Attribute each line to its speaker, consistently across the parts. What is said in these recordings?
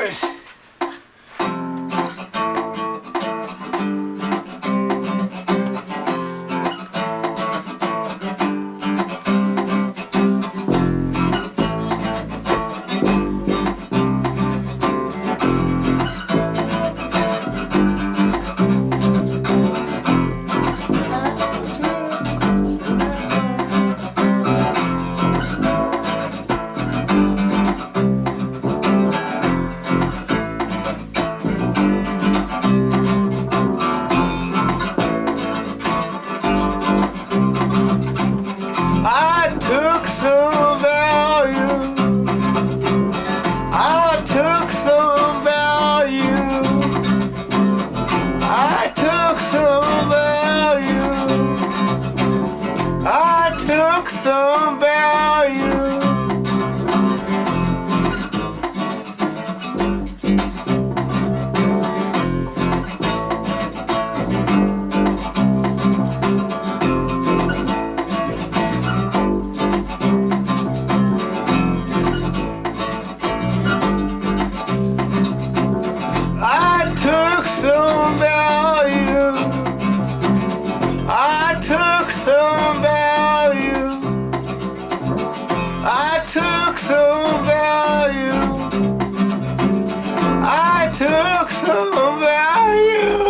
Speaker 1: boys. I took some value. I took some value. I took some value. I took some value. I took some value. I took some value. I took some value. I took some value.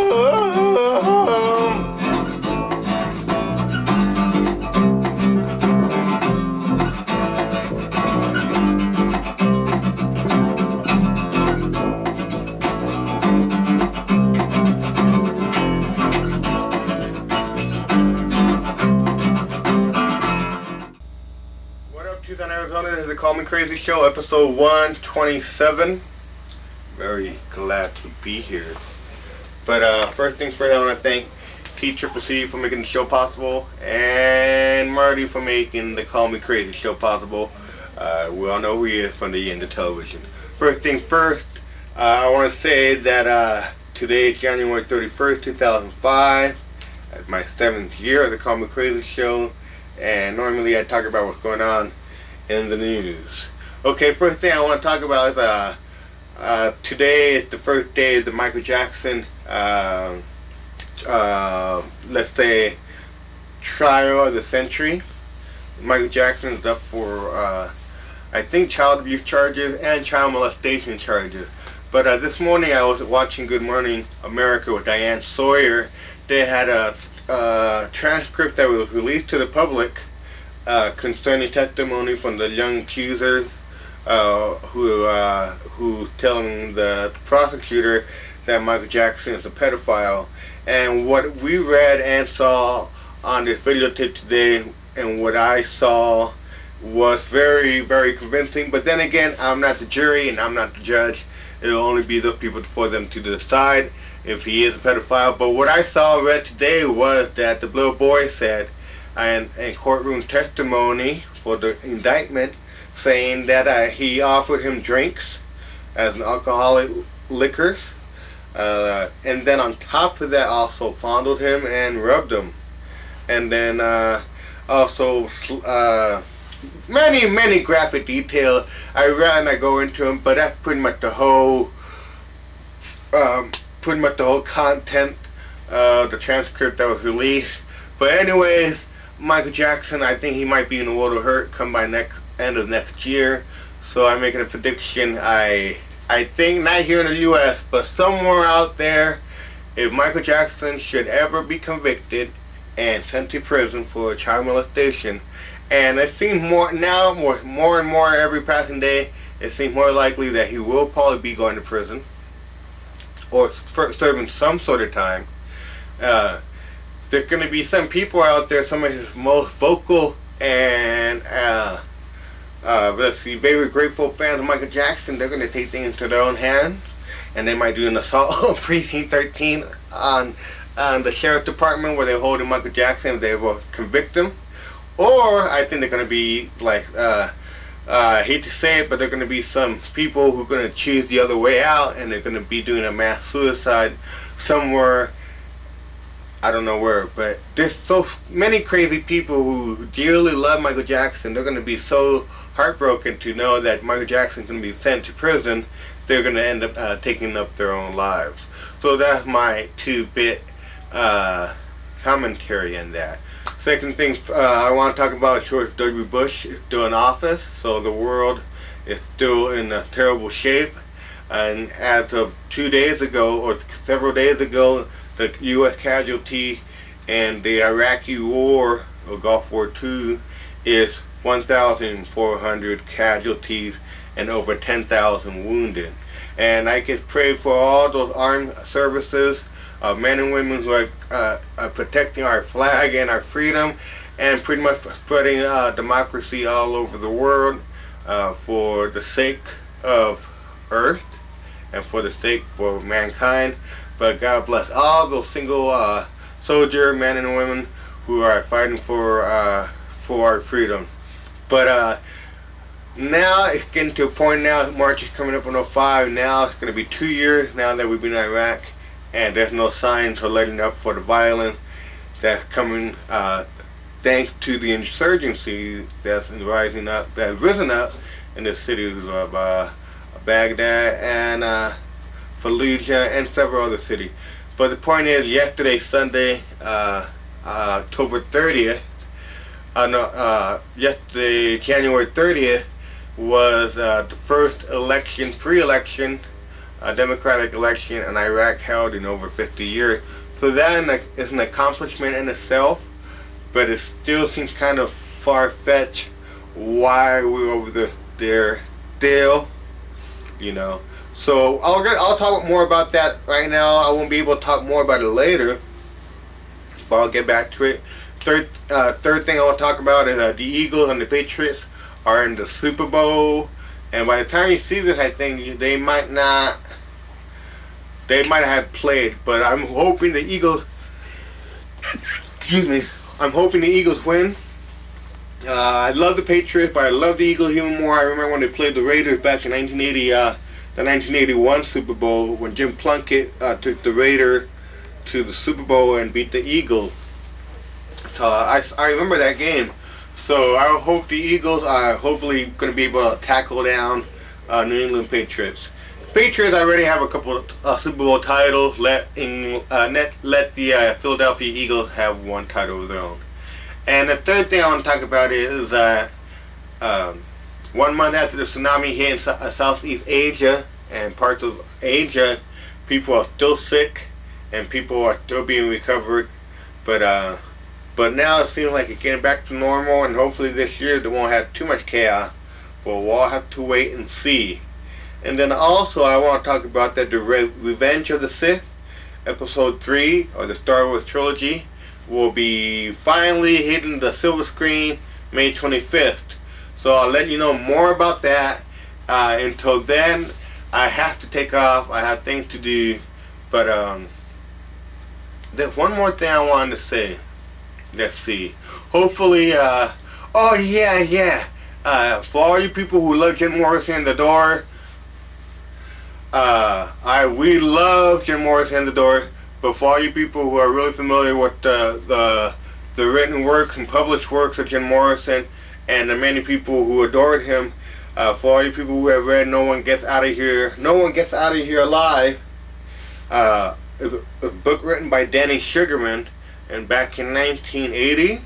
Speaker 1: What up, Tucson, Arizona? This is the Call Me Crazy Show, episode 127. Very glad to be here. But first things first, I want to thank T-Triple-C for making the show possible, and Marty for making the Call Me Crazy Show possible. We all know who he is from the end of television. First thing first, I want to say that today is January 31st, 2005. It's my 7th year of the Call Me Crazy Show. And normally I talk about what's going on in the news. Okay, first thing I want to talk about is today is the first day of the Michael Jackson, let's say, trial of the century. Michael Jackson is up for, I think, child abuse charges and child molestation charges. But this morning I was watching Good Morning America with Diane Sawyer. They had a transcript that was released to the public concerning testimony from the young accusers who telling the prosecutor that Michael Jackson is a pedophile. And what we read and saw on this videotape today, and what I saw, was very, very convincing. But then again, I'm not the jury and I'm not the judge. It'll only be those people for them to decide if he is a pedophile. But what I saw read today was that the little boy said in courtroom testimony for the indictment, saying that he offered him drinks as an alcoholic liquors, and then on top of that also fondled him and rubbed him, and then also many graphic details. I read and I go into them, but that's pretty much the whole content of the transcript that was released. But anyways, Michael Jackson, I think he might be in a world of hurt come by end of next year. So I'm making a prediction. I think not here in the U.S., but somewhere out there, if Michael Jackson should ever be convicted and sent to prison for child molestation, and it seems more and more every passing day, it seems more likely that he will probably be going to prison or serving some sort of time. There's going to be some people out there, some of his most vocal and very grateful fans of Michael Jackson. They're going to take things into their own hands, and they might do an assault on Precinct 13 on the sheriff department where they're holding Michael Jackson. They will convict him. Or I think they're going to be like, I hate to say it, but there are going to be some people who are going to choose the other way out, and they're going to be doing a mass suicide somewhere. I don't know where, but there's so many crazy people who dearly love Michael Jackson. They're going to be so heartbroken to know that Michael Jackson's going to be sent to prison they're going to end up taking up their own lives. So that's my 2-bit commentary on that. Second thing I want to talk about, George W. Bush is still in office, so the world is still in a terrible shape. And as of 2 days ago, or several days ago, the U.S. casualty in the Iraqi war, or Gulf War II, is 1,400 casualties and over 10,000 wounded. And I can pray for all those armed services, men and women who are protecting our flag and our freedom, and pretty much spreading democracy all over the world for the sake of Earth and for the sake for mankind. But God bless all those single soldier men and women who are fighting for our freedom. But now it's getting to a point now, March is coming up in 05, now it's going to be 2 years now that we've been in Iraq, and there's no signs of letting up for the violence that's coming thanks to the insurgency that's risen up in the cities of Baghdad and Fallujah and several other cities. But the point is, yesterday, Sunday, October 30th, yesterday, January 30th, was the first election, free election, democratic election in Iraq held in over 50 years. So that is an accomplishment in itself, but it still seems kind of far-fetched why we're over there still, you know. So I'll talk more about that right now. I won't be able to talk more about it later, but I'll get back to it. Third thing I want to talk about is the Eagles and the Patriots are in the Super Bowl, and by the time you see this, I think they might have played, but I'm hoping the Eagles, excuse me, I'm hoping the Eagles win. I love the Patriots, but I love the Eagles even more. I remember when they played the Raiders back in 1980, the 1981 Super Bowl, when Jim Plunkett took the Raiders to the Super Bowl and beat the Eagles. So I remember that game. So I hope the Eagles are hopefully going to be able to tackle down New England Patriots. Patriots already have a couple of Super Bowl titles. Let the Philadelphia Eagles have one title of their own. And the third thing I want to talk about is 1 month after the tsunami hit in Southeast Asia and parts of Asia, people are still sick and people are still being recovered. But now it seems like it's getting back to normal, and hopefully this year they won't have too much chaos. But we'll all have to wait and see. And then also I want to talk about that the Revenge of the Sith, Episode 3, or the Star Wars trilogy, will be finally hitting the silver screen May 25th. So I'll let you know more about that. Until then, I have to take off. I have things to do. But there's one more thing I wanted to say. Let's see. Hopefully, for all you people who love Jim Morrison, The Door, we love Jim Morrison, The Door, but for all you people who are really familiar with the written works and published works of Jim Morrison, and the many people who adored him, for all you people who have read No One Gets Out of Here Alive, it's a book written by Danny Sugarman, and back in 1980,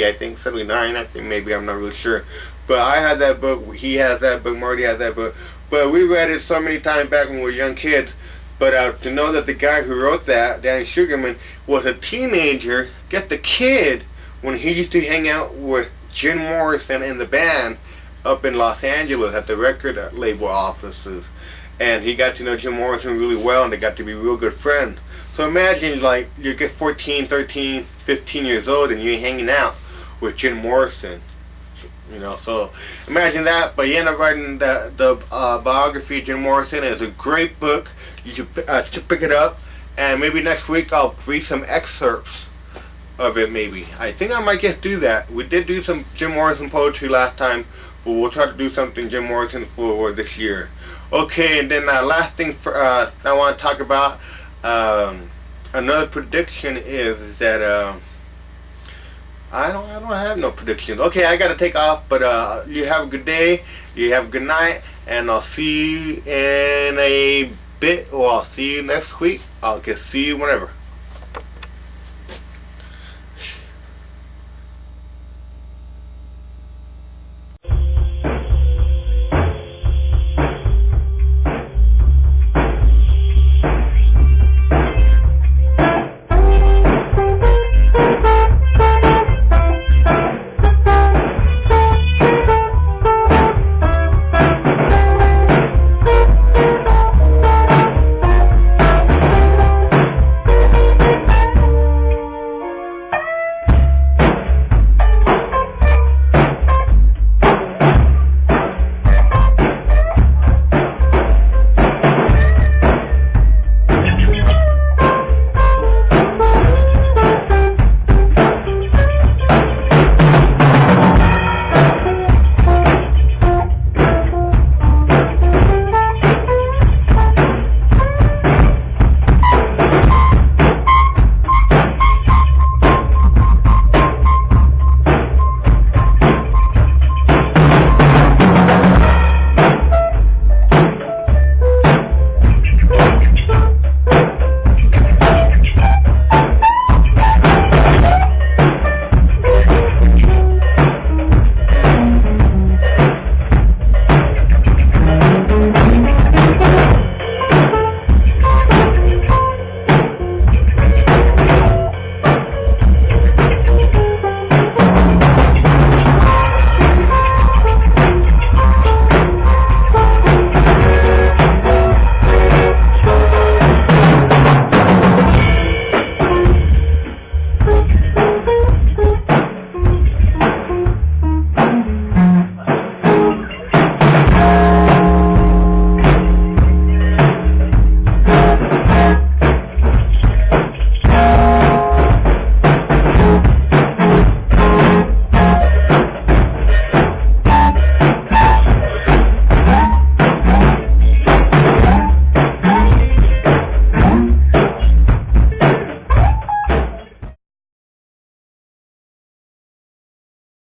Speaker 1: I think, 79, I think, maybe, I'm not really sure. But I had that book, he has that book, Marty has that book. But we read it so many times back when we were young kids. But to know that the guy who wrote that, Danny Sugarman, was a teenager, get the kid, when he used to hang out with Jim Morrison and the band up in Los Angeles at the record label offices. And he got to know Jim Morrison really well, and they got to be real good friends. So imagine, like, you get 14, 13, 15 years old and you're hanging out with Jim Morrison. You know, so imagine that. But he ended up writing the biography of Jim Morrison. It's a great book. You should pick it up. And maybe next week I'll read some excerpts of it, maybe. I think I might just do that. We did do some Jim Morrison poetry last time, but we'll try to do something Jim Morrison for this year. Okay, and then last thing I want to talk about, another prediction is that I don't have no predictions. Okay, I gotta take off, but you have a good day. You have a good night, and I'll see you in a bit. Well, I'll see you next week. I'll see you whenever.